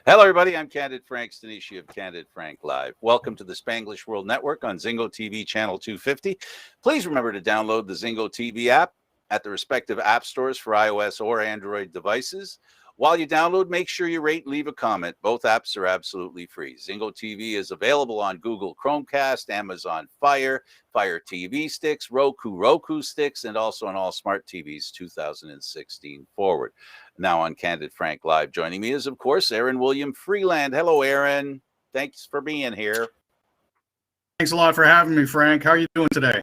Hello, everybody. I'm Candid Frank Stanisci of Candid Frank Live. Welcome to the Spanglish World Network on Zingo TV channel 250. Please remember to download the Zingo TV app at the respective app stores for iOS or Android devices. While you download, make sure you rate and leave a comment. Both apps are absolutely free. Zingo TV is available on Google Chromecast, Amazon Fire TV sticks, Roku sticks, and also on all smart TVs 2016 forward. Now on Candid Frank Live, joining me is, of course, Aaron William Freeland. Hello, Aaron. Thanks for being here. Thanks a lot for having me, Frank. How are you doing today?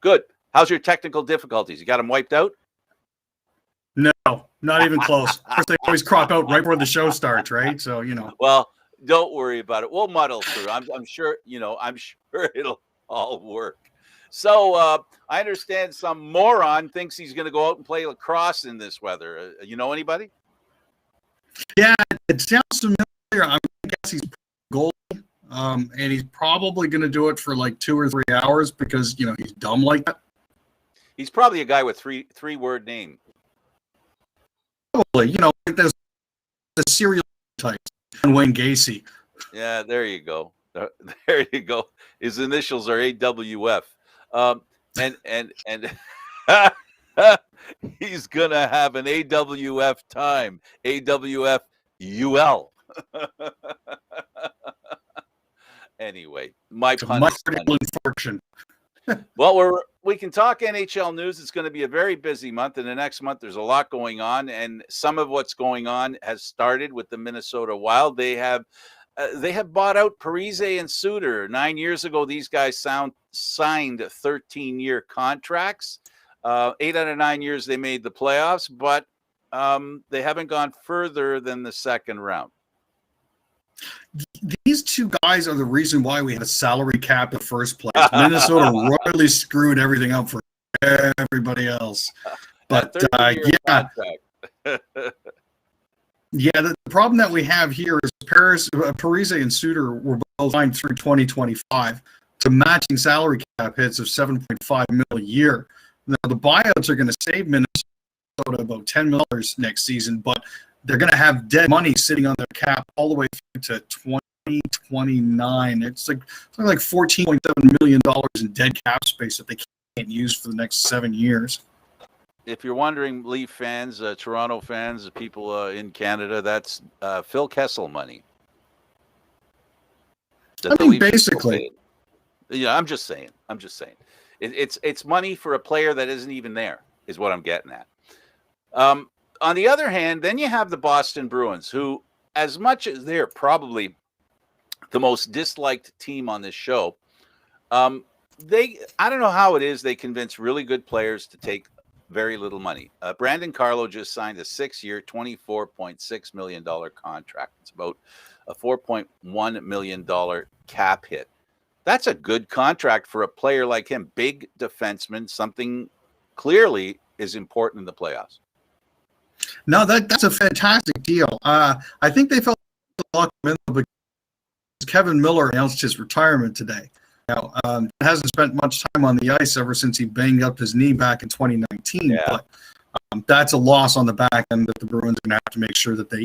Good. How's your technical difficulties? You got them wiped out? No, not even close. Of course, they always crop out right before the show starts, right? So, you know. Well, don't worry about it. We'll muddle through. I'm sure, I'm sure it'll all work. So I understand some moron thinks he's going to go out and play lacrosse in this weather. You know anybody? Yeah, it sounds familiar. I'm going to guess he's goalie, and he's probably going to do it for like 2 or 3 hours because, he's dumb like that. He's probably a guy with three-word name. Probably, there's the serial type, Wayne Gacy. Yeah, there you go. There you go. His initials are AWF. And he's gonna have an AWF time. AWF UL. Anyway, my pun is funny. Well, we can talk NHL news. It's going to be a very busy month, and the next month there's a lot going on, and some of what's going on has started with the Minnesota Wild. They have bought out Parise and Suter. 9 years ago, these guys signed 13-year contracts. 8 out of 9 years they made the playoffs, but they haven't gone further than the second round. These two guys are the reason why we had a salary cap in the first place. Minnesota royally screwed everything up for everybody else. But yeah. Yeah, the problem that we have here is Parise and Suter were both signed through 2025 to matching salary cap hits of $7.5 million a year. Now, the buyouts are going to save Minnesota about $10 million next season, but they're going to have dead money sitting on their cap all the way through to 2029. It's like $14.7 million in dead cap space that they can't use for the next 7 years. If you're wondering, Leaf fans, Toronto fans, people in Canada, that's Phil Kessel money. Basically. Yeah, I'm just saying. It's money for a player that isn't even there, is what I'm getting at. On the other hand, then you have the Boston Bruins, who, as much as they're probably the most disliked team on this show, I don't know how it is they convince really good players to take very little money. Brandon Carlo just signed a 6-year, $24.6 million contract. It's about a $4.1 million cap hit. That's a good contract for a player like him. Big defenseman, something clearly is important in the playoffs. No, that's a fantastic deal. I think they felt lucky because Kevin Miller announced his retirement today. Now, hasn't spent much time on the ice ever since he banged up his knee back in 2019. Yeah. But that's a loss on the back end that the Bruins are going to have to make sure that they,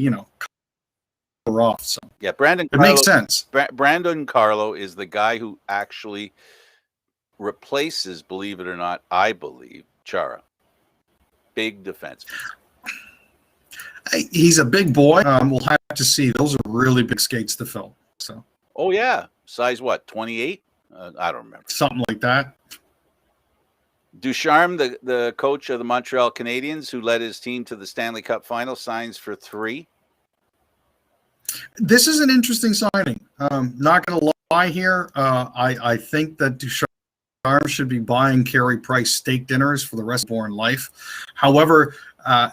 cover off. So yeah, it makes sense. Brandon Carlo is the guy who actually replaces, believe it or not, I believe, Chara. Big defense. He's a big boy. We'll have to see. Those are really big skates to fill. So. Oh yeah, size what? 28? I don't remember. Something like that. Ducharme, the coach of the Montreal Canadiens, who led his team to the Stanley Cup final, signs for 3. This is an interesting signing. Not going to lie here. I think that Ducharme should be buying Carey Price steak dinners for the rest of born life. However, I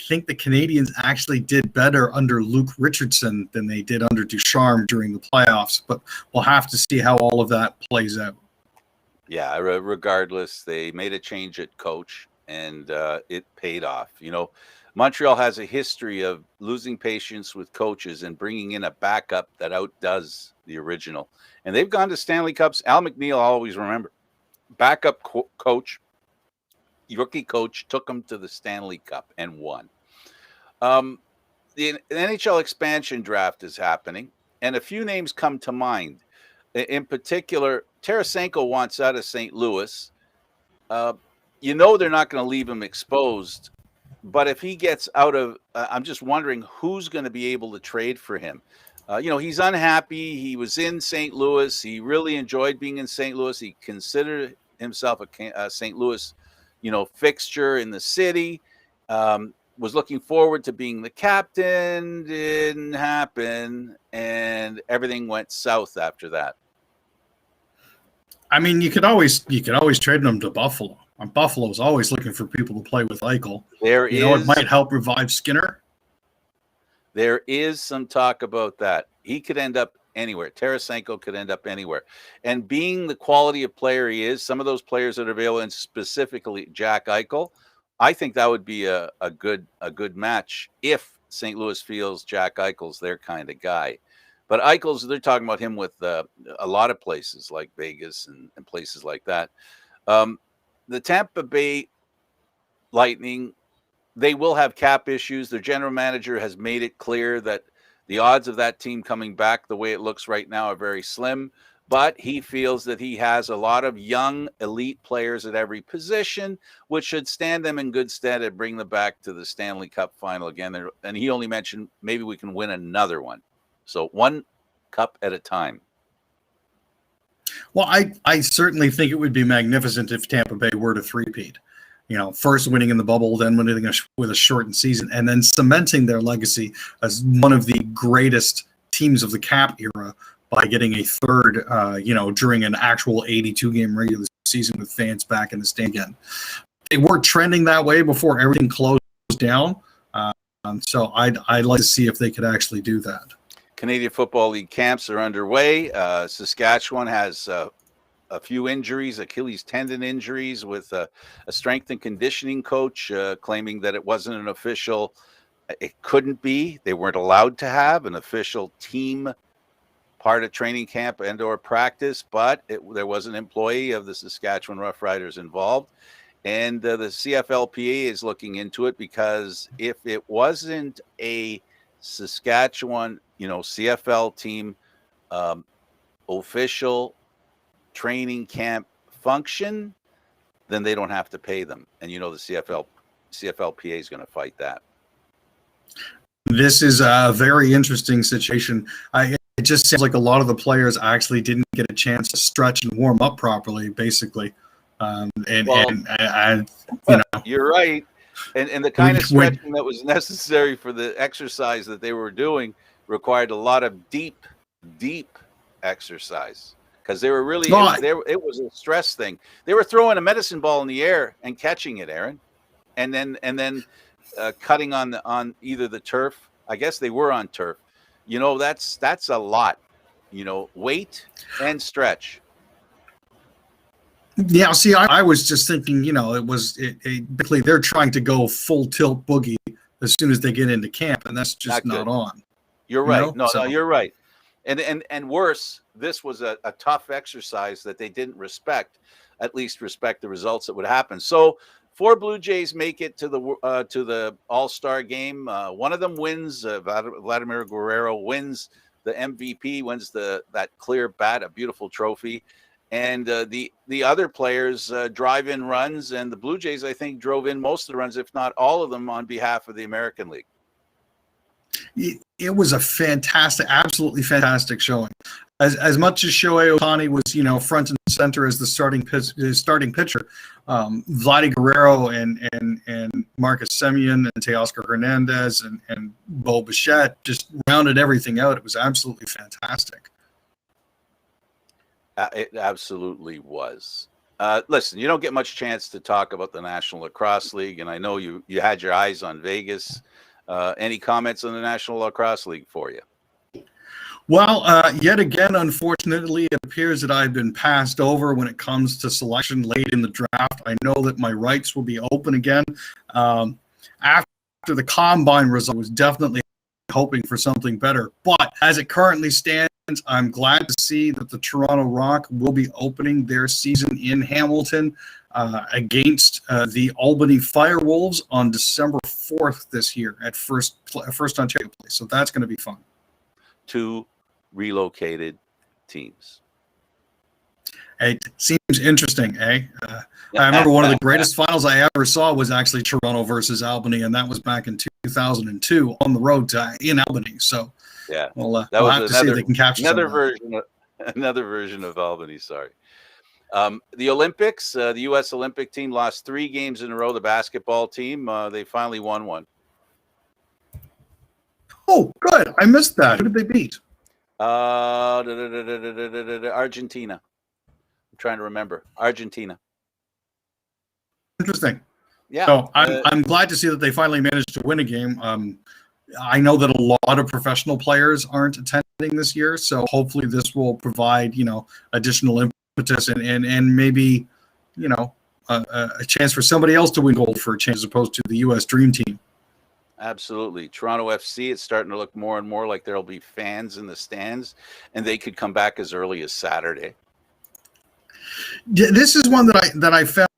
think the Canadiens actually did better under Luke Richardson than they did under Ducharme during the playoffs. But we'll have to see how all of that plays out. Yeah, regardless, they made a change at coach, and it paid off. Montreal has a history of losing patience with coaches and bringing in a backup that outdoes the original. And they've gone to Stanley Cups. Al McNeil, I'll always remember. Backup coach. Rookie coach took him to the Stanley Cup and won. the NHL expansion draft is happening, and a few names come to mind. In particular, Tarasenko wants out of St. Louis. They're not going to leave him exposed. But if he gets out of, I'm just wondering who's going to be able to trade for him. He's unhappy. He was in St. Louis. He really enjoyed being in St. Louis. He considered himself a St. Louis, fixture in the city. Was looking forward to being the captain. Didn't happen, and everything went south after that. I mean, you could always trade him to Buffalo. Buffalo's always looking for people to play with Eichel. It might help revive Skinner. There is some talk about that. He could end up anywhere. Tarasenko could end up anywhere. And being the quality of player he is, some of those players that are available, and specifically Jack Eichel, I think that would be a good match if St. Louis feels Jack Eichel's their kind of guy. But Eichel's, they're talking about him with a lot of places like Vegas and places like that. The Tampa Bay Lightning, they will have cap issues. Their general manager has made it clear that the odds of that team coming back the way it looks right now are very slim. But he feels that he has a lot of young elite players at every position, which should stand them in good stead and bring them back to the Stanley Cup final again. And he only mentioned maybe we can win another one. So one cup at a time. Well, I certainly think it would be magnificent if Tampa Bay were to three-peat. First winning in the bubble, then winning with a shortened season, and then cementing their legacy as one of the greatest teams of the cap era by getting a third, during an actual 82-game regular season with fans back in the stand again. They were trending that way before everything closed down. So I'd like to see if they could actually do that. Canadian Football League camps are underway. Saskatchewan has a few injuries, Achilles tendon injuries, with a strength and conditioning coach claiming that it wasn't an official. It couldn't be. They weren't allowed to have an official team part of training camp and or practice, but there was an employee of the Saskatchewan Roughriders involved. And the CFLPA is looking into it, because if it wasn't a Saskatchewan CFL team official training camp function, then they don't have to pay them. And the CFLPA is going to fight that. This is a very interesting situation. It just seems like a lot of the players actually didn't get a chance to stretch and warm up properly, basically. You're right. And the kind of stretching that was necessary for the exercise that they were doing required a lot of deep exercise, because they were really it was a stress thing. They were throwing a medicine ball in the air and catching it, Aaron, and then cutting on either the turf. I guess they were on turf. That's a lot. Weight and stretch. Yeah, see, I was just thinking, basically they're trying to go full tilt boogie as soon as they get into camp, and that's just not on. You're right. No, you're right. And worse, this was a tough exercise that they didn't at least respect the results that would happen. So 4 Blue Jays make it to the All-Star game. One of them wins. Vladimir Guerrero wins the MVP, wins that clear bat, a beautiful trophy. And the other players drive in runs, and the Blue Jays, I think, drove in most of the runs, if not all of them, on behalf of the American League. It was a absolutely fantastic showing. As much as Shohei Ohtani was, front and center as the starting pitcher, Vladdy Guerrero and Marcus Semien and Teoscar Hernandez and Bo Bichette just rounded everything out. It was absolutely fantastic. It absolutely was. Listen, you don't get much chance to talk about the National Lacrosse League, and I know you had your eyes on Vegas. Any comments on the National Lacrosse League for you? Well, yet again, unfortunately, it appears that I've been passed over when it comes to selection late in the draft. I know that my rights will be open again. After the combine result, I was definitely hoping for something better. But as it currently stands, I'm glad to see that the Toronto Rock will be opening their season in Hamilton. against the Albany Firewolves on December 4th this year at First Ontario Place. So that's going to be fun. 2 relocated teams. It seems interesting, eh? I remember one of the greatest finals I ever saw was actually Toronto versus Albany, and that was back in 2002 on the road in Albany. So yeah, we'll have to see if they can capture another version of Albany. Sorry. The Olympics, the U.S. Olympic team lost 3 games in a row. The basketball team, they finally won one. Oh, good. I missed that. Who did they beat? Argentina. I'm trying to remember. Argentina. Interesting. Yeah. So I'm glad to see that they finally managed to win a game. I know that a lot of professional players aren't attending this year, so hopefully this will provide, additional impetus and maybe, a chance for somebody else to win gold for a change as opposed to the U.S. Dream Team. Absolutely. Toronto FC, it's starting to look more and more like there'll be fans in the stands, and they could come back as early as Saturday. This is one that I found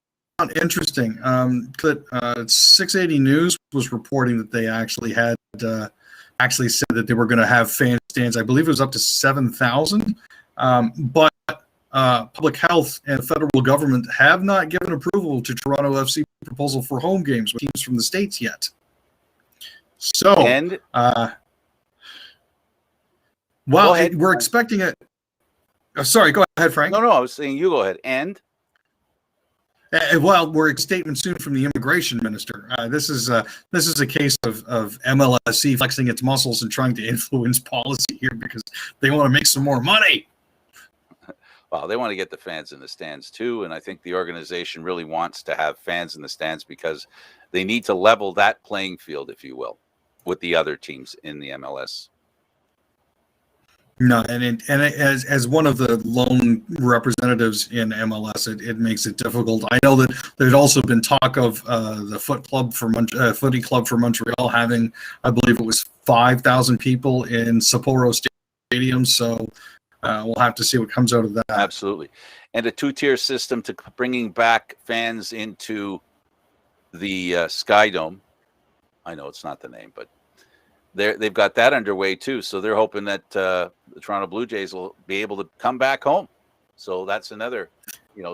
interesting. That 680 News was reporting that they actually had actually said that they were going to have fan stands. I believe it was up to 7,000. But Public Health and the federal government have not given approval to Toronto FC proposal for home games with teams from the States yet. So, we're expecting it. Sorry, go ahead, Frank. No, I was saying you go ahead. And we're a statement soon from the immigration minister. This is a case of MLSE flexing its muscles and trying to influence policy here because they want to make some more money. Well, they want to get the fans in the stands too, and I think the organization really wants to have fans in the stands because they need to level that playing field, if you will, with the other teams in the MLS. No, and as one of the lone representatives in MLS, it makes it difficult. I know that there's also been talk of the Footy Club for Montreal having, I believe it was 5,000 people in Sapporo Stadium. So we'll have to see what comes out of that. Absolutely, and a 2-tier system to bringing back fans into the Sky Dome. I know it's not the name, but they've got that underway too. So they're hoping that the Toronto Blue Jays will be able to come back home. So that's another,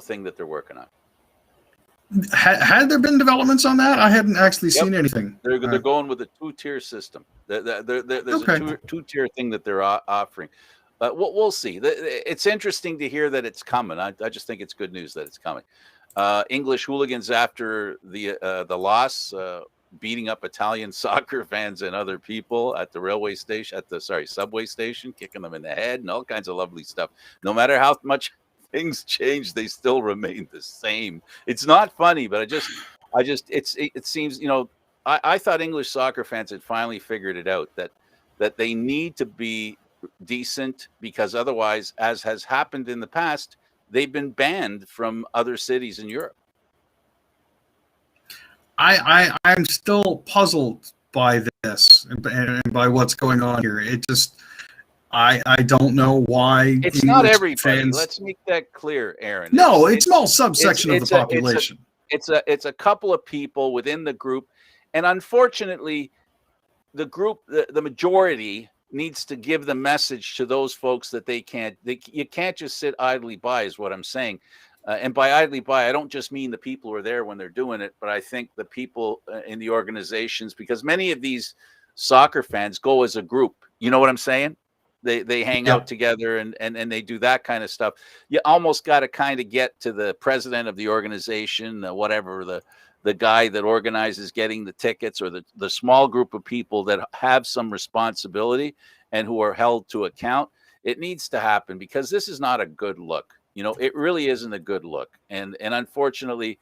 thing that they're working on. Had there been developments on that? I hadn't actually seen anything. They're going with a 2-tier system. There's a 2-tier thing that they're offering. We'll see. It's interesting to hear that it's coming. I just think it's good news that it's coming. English hooligans after the loss, beating up Italian soccer fans and other people at the subway station, kicking them in the head and all kinds of lovely stuff. No matter how much things change, they still remain the same. It's not funny, but it seems, I thought English soccer fans had finally figured it out that they need to be decent because otherwise, as has happened in the past, they've been banned from other cities in Europe. I'm still puzzled by this and by what's going on here. It just, I don't know why. It's not everybody. Let's make that clear, Aaron. No, it's a small subsection of the population. It's a couple of people within the group, and unfortunately, the group, the majority, needs to give the message to those folks that you can't just sit idly by, is what I'm saying. And by idly by, I don't just mean the people who are there when they're doing it, but I think the people in the organizations, because many of these soccer fans go as a group. You know what I'm saying? They hang out together and they do that kind of stuff. You almost got to kind of get to the president of the organization, whatever, the guy that organizes getting the tickets, or the small group of people that have some responsibility and who are held to account. It needs to happen because this is not a good look. It really isn't a good look. And unfortunately,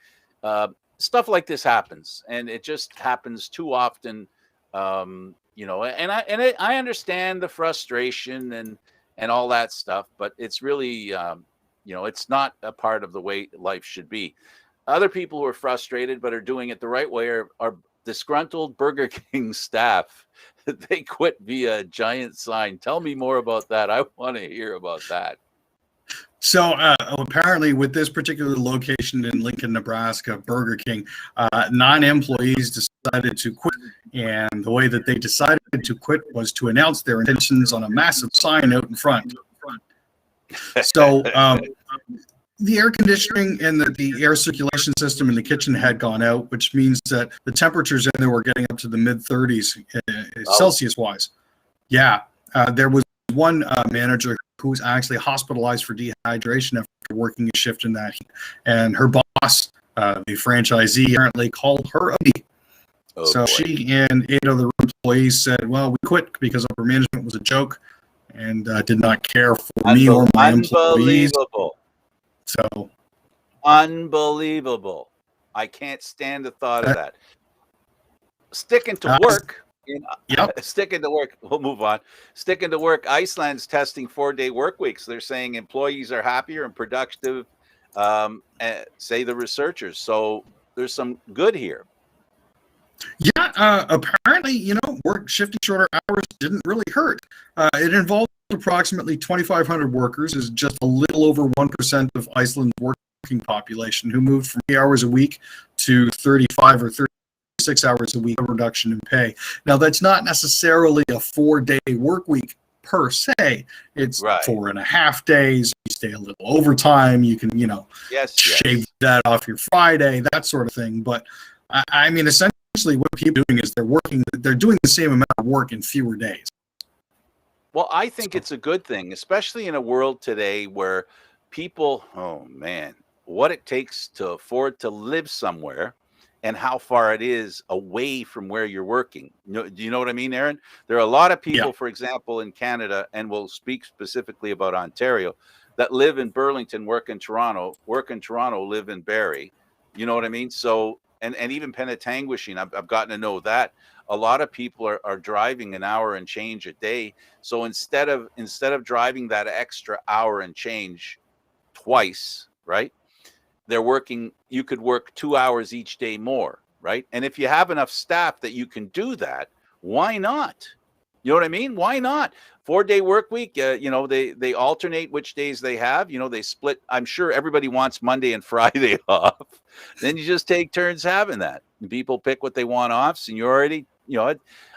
stuff like this happens, and it just happens too often. And I understand the frustration and all that stuff, but it's really, it's not a part of the way life should be. Other people who are frustrated but are doing it the right way are disgruntled Burger King staff. They quit via a giant sign. Tell me more about that. I want to hear about that. So apparently, with this particular location in Lincoln, Nebraska, Burger King, 9 employees decided to quit, and the way that they decided to quit was to announce their intentions on a massive sign out in front. So the air conditioning and the air circulation system in the kitchen had gone out, which means that the temperatures in there were getting up to the mid-30s Celsius-wise. Yeah, there was one manager who was actually hospitalized for dehydration after working a shift in that heat. And her boss, the franchisee, apparently called her a B. So she and 8 other employees said, well, we quit because upper management was a joke and did not care for me or my employees. So unbelievable. I can't stand the thought of that. Sticking to work. Sticking to work. We'll move on. Sticking to work. Iceland's testing 4-day work weeks. They're saying employees are happier and productive, say the researchers. So there's some good here. Yeah, apparently, work shifting shorter hours didn't really hurt. It involved approximately 2,500 workers, is just a little over 1% of Iceland's working population, who moved from 8 hours a week to 35 or 36 hours a week, a reduction in pay. Now, that's not necessarily a 4-day work week per se. It's 4.5 days. You stay a little overtime. You can, shave that off your Friday, that sort of thing. But I mean, essentially what people are doing is they're doing the same amount of work in fewer days. Well, I think it's a good thing, especially in a world today where people, oh man, what it takes to afford to live somewhere and how far it is away from where you're working. Do you know what I mean, Aaron? There are a lot of people, for example, in Canada, and we'll speak specifically about Ontario, that live in Burlington, work in Toronto, live in Barrie. You know what I mean? So, and even Penetanguishene, I've gotten to know that a lot of people are driving an hour and change a day. So instead of driving that extra hour and change twice, right? They're working, you could work 2 hours each day more, right? And if you have enough staff that you can do that, why not? You know what I mean? Why not? 4-day work week, they alternate which days they have. They split. I'm sure everybody wants Monday and Friday off. Then you just take turns having that. And people pick what they want off. Seniority,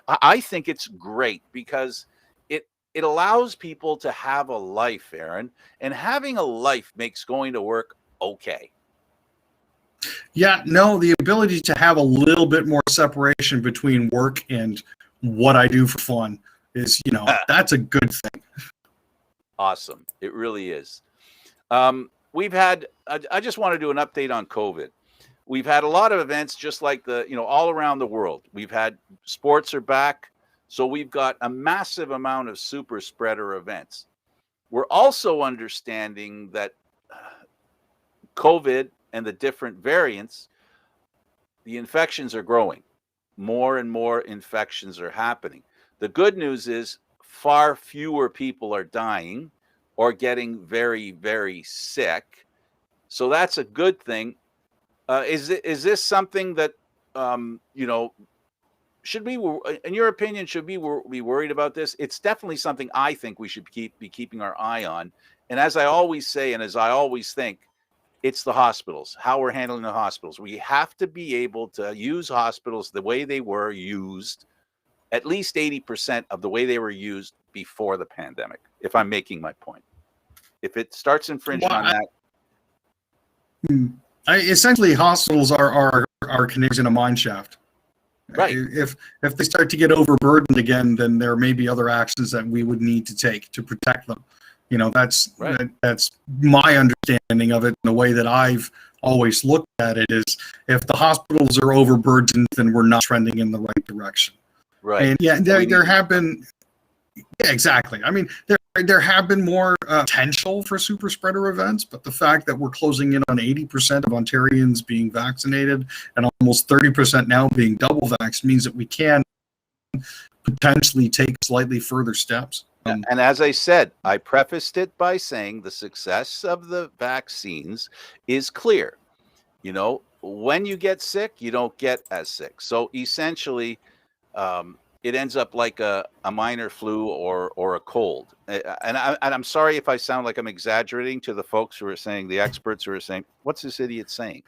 I think it's great because it allows people to have a life, Aaron. And having a life makes going to work okay. Yeah, no, the ability to have a little bit more separation between work and what I do for fun is, that's a good thing. Awesome. It really is. We've had, I just want to do an update on COVID. We've had a lot of events just like all around the world. We've had sports are back. So we've got a massive amount of super spreader events. We're also understanding that COVID and the different variants, the infections are growing. More and more infections are happening. The good news is far fewer people are dying or getting very, very sick. So that's a good thing. Is this something that, should we, in your opinion, should we be worried about this? It's definitely something I think we should be keeping our eye on. And as I always say, and as I always think, it's the hospitals, how we're handling the hospitals. We have to be able to use hospitals the way they were used, at least 80% of the way they were used before the pandemic, if I'm making my point. If it starts infringing on that. Essentially, hospitals are canaries in a mine shaft. Right. If they start to get overburdened again, then there may be other actions that we would need to take to protect them. That's my understanding of it. And the way that I've always looked at it is, if the hospitals are overburdened, then we're not trending in the right direction. Right. And there have been, exactly. I mean, there have been more potential for super spreader events, but the fact that we're closing in on 80% of Ontarians being vaccinated and almost 30% now being double vaxxed means that we can potentially take slightly further steps. And as I said, I prefaced it by saying the success of the vaccines is clear. When you get sick, you don't get as sick. So essentially, it ends up like a minor flu or a cold. And I'm sorry if I sound like I'm exaggerating to the folks who are saying, the experts who are saying, what's this idiot saying?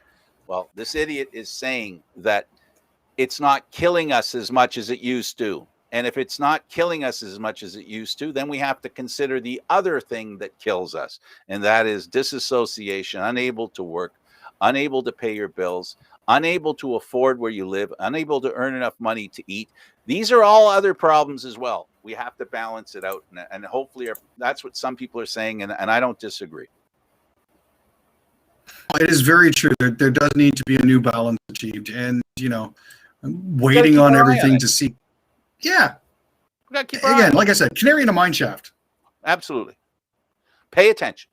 Well, this idiot is saying that it's not killing us as much as it used to. And if it's not killing us as much as it used to, then we have to consider the other thing that kills us. And that is disassociation, unable to work, unable to pay your bills, unable to afford where you live, unable to earn enough money to eat. These are all other problems as well. We have to balance it out. And hopefully that's what some people are saying. And I don't disagree. It is very true. There does need to be a new balance achieved. And, I'm waiting on everything to see. Yeah. Again, like I said, canary in a mine shaft. Absolutely. Pay attention.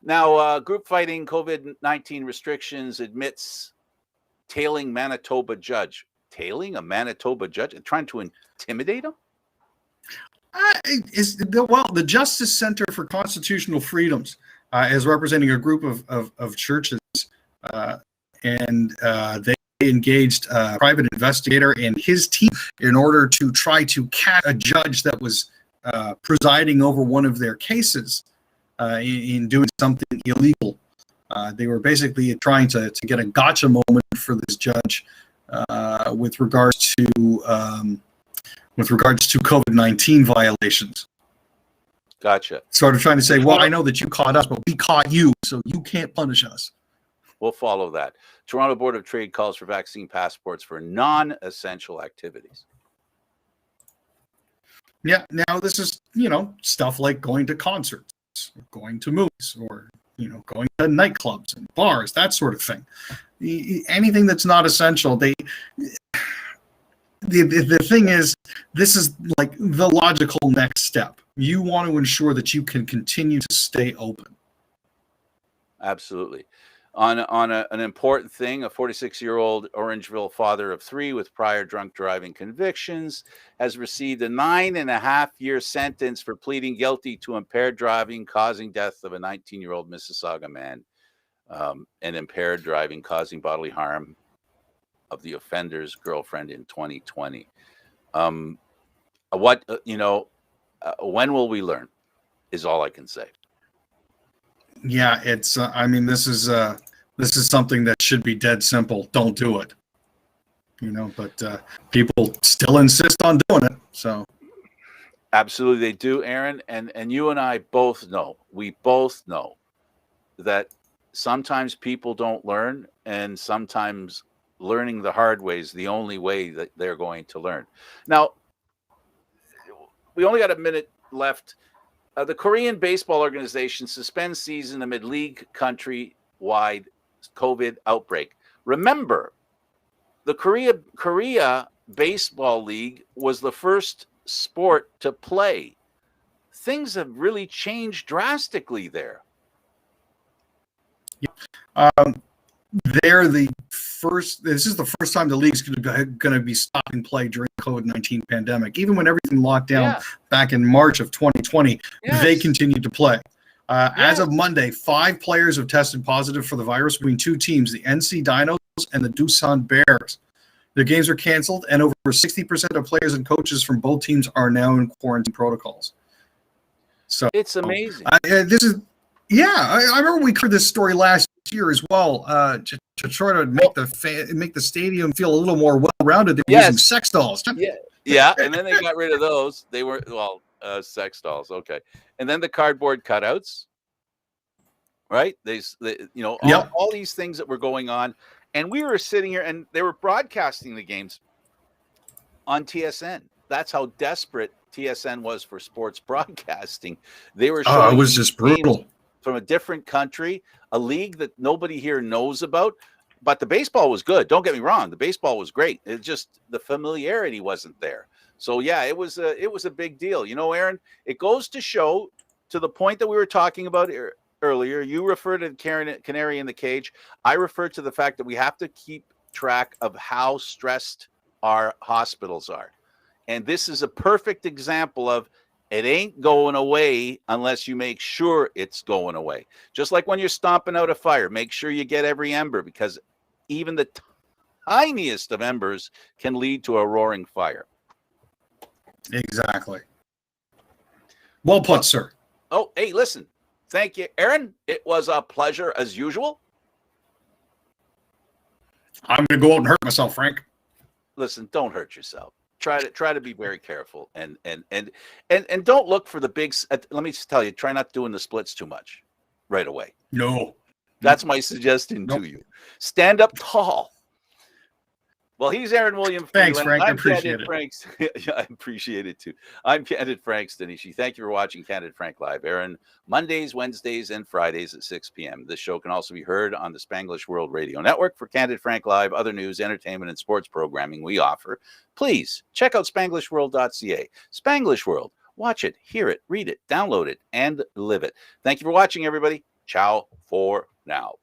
Now, group fighting COVID-19 restrictions admits tailing Manitoba judge. Tailing a Manitoba judge and trying to intimidate him? The Justice Center for Constitutional Freedoms is representing a group of churches, and they engaged a private investigator and his team in order to try to catch a judge that was presiding over one of their cases in doing something illegal. They were basically trying to get a gotcha moment for this judge with regards to COVID-19 violations. Gotcha. Sort of trying to say, well, I know that you caught us, but we caught you, so you can't punish us. We'll follow that. Toronto Board of Trade calls for vaccine passports for non-essential activities. Yeah. Now this is, stuff like going to concerts, or going to movies, or, going to nightclubs and bars, that sort of thing. Anything that's not essential, the thing is, this is like the logical next step. You want to ensure that you can continue to stay open. Absolutely. On an important thing, a 46-year-old Orangeville father of 3 with prior drunk driving convictions has received a 9.5-year sentence for pleading guilty to impaired driving causing death of a 19-year-old Mississauga man, and impaired driving causing bodily harm of the offender's girlfriend in 2020. When will we learn is all I can say. Yeah, it's this is something that should be dead simple. Don't do it. But people still insist on doing it. So absolutely they do, Aaron, and you and I both know. We both know that sometimes people don't learn, and sometimes learning the hard way is the only way that they're going to learn. Now, we only got a minute left. The Korean Baseball Organization suspends season amid league countrywide COVID outbreak. Remember, the Korea Baseball League was the first sport to play. Things have really changed drastically there. They're the first. This is the first time the league's going to be stopping play during the COVID-19 pandemic. Even when everything locked down back in March of 2020, they continued to play. As of Monday, 5 players have tested positive for the virus between 2 teams, the NC Dinos and the Doosan Bears. Their games are canceled, and over 60% of players and coaches from both teams are now in quarantine protocols. So it's amazing. I remember we covered this story last year as well, to try to make the stadium feel a little more well-rounded. They were using sex dolls. Yeah, and then they got rid of those. They were sex dolls. Okay, and then the cardboard cutouts. Right? All these things that were going on, and we were sitting here, and they were broadcasting the games on TSN. That's how desperate TSN was for sports broadcasting. They were showing it was just brutal. From a different country, a league that nobody here knows about. But the baseball was good. Don't get me wrong. The baseball was great. It just, the familiarity wasn't there. So, yeah, it was a big deal. Aaron, it goes to show, to the point that we were talking about earlier, you referred to canary in the cage. I refer to the fact that we have to keep track of how stressed our hospitals are. And this is a perfect example of it ain't going away unless you make sure it's going away. Just like when you're stomping out a fire, make sure you get every ember, because even the tiniest of embers can lead to a roaring fire. Exactly. Well put, sir. Oh, hey, listen. Thank you, Aaron. It was a pleasure as usual. I'm going to go out and hurt myself, Frank. Listen, don't hurt yourself. Try to be very careful and don't look for the big. Let me just tell you, try not doing the splits too much right away. No. That's my suggestion to you. Stand up tall. Well, he's Aaron William. Thanks, Freeland. Frank. I appreciate it. Franks. Yeah, I appreciate it too. I'm Candid Frank Stanisci. Thank you for watching Candid Frank Live. Aaron, Mondays, Wednesdays, and Fridays at 6 p.m. This show can also be heard on the Spanglish World Radio Network. For Candid Frank Live, other news, entertainment, and sports programming we offer, please check out SpanglishWorld.ca. Spanglish World. Watch it, hear it, read it, download it, and live it. Thank you for watching, everybody. Ciao for now.